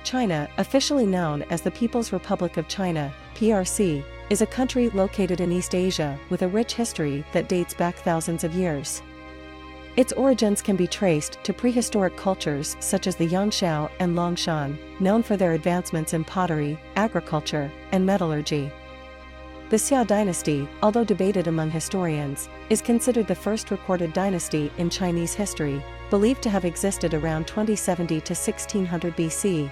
China, officially known as the People's Republic of China, PRC, is a country located in East Asia with a rich history that dates back thousands of years. Its origins can be traced to prehistoric cultures such as the Yangshao and Longshan, known for their advancements in pottery, agriculture, and metallurgy. The Xia dynasty, although debated among historians, is considered the first recorded dynasty in Chinese history, believed to have existed around 2070 to 1600 BC.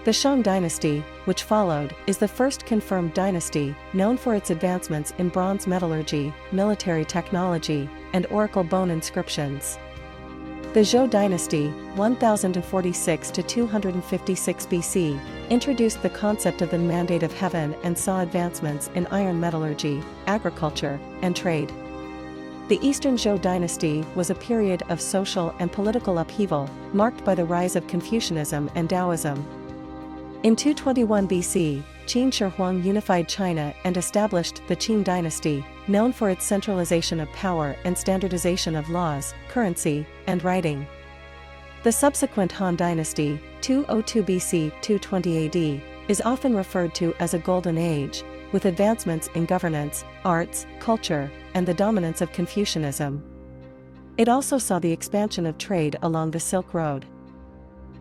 The Shang dynasty, which followed, is the first confirmed dynasty, known for its advancements in bronze metallurgy, military technology, and oracle bone inscriptions. The Zhou dynasty, 1046 to 256 BC, introduced the concept of the mandate of heaven and saw advancements in iron metallurgy, agriculture, and trade. The Eastern Zhou dynasty was a period of social and political upheaval, marked by the rise of Confucianism and Taoism. In 221 BC, Qin Shi Huang unified China and established the Qin dynasty, known for its centralization of power and standardization of laws, currency, and writing. The subsequent Han dynasty, 202 BC 220 AD, is often referred to as a golden age, with advancements in governance, arts, culture, and the dominance of Confucianism. It also saw the expansion of trade along the Silk Road.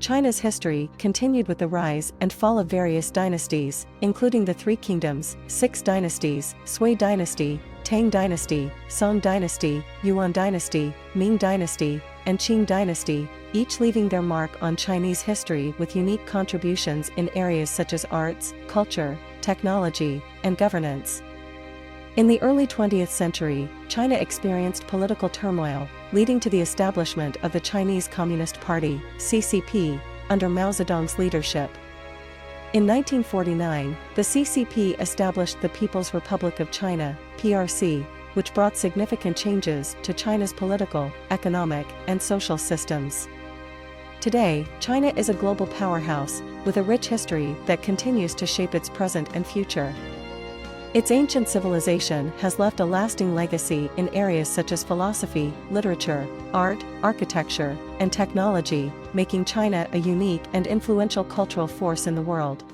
China's history continued with the rise and fall of various dynasties, including the Three Kingdoms, Six Dynasties, Sui Dynasty, Tang Dynasty, Song Dynasty, Yuan Dynasty, Ming Dynasty, and Qing Dynasty, each leaving their mark on Chinese history with unique contributions in areas such as arts, culture, technology, and governance. In the early 20th century, China experienced political turmoil, leading to the establishment of the Chinese Communist Party, CCP, under Mao Zedong's leadership. In 1949, the CCP established the People's Republic of China, PRC, which brought significant changes to China's political, economic, and social systems. Today, China is a global powerhouse, with a rich history that continues to shape its present and future. Its ancient civilization has left a lasting legacy in areas such as philosophy, literature, art, architecture, and technology, making China a unique and influential cultural force in the world.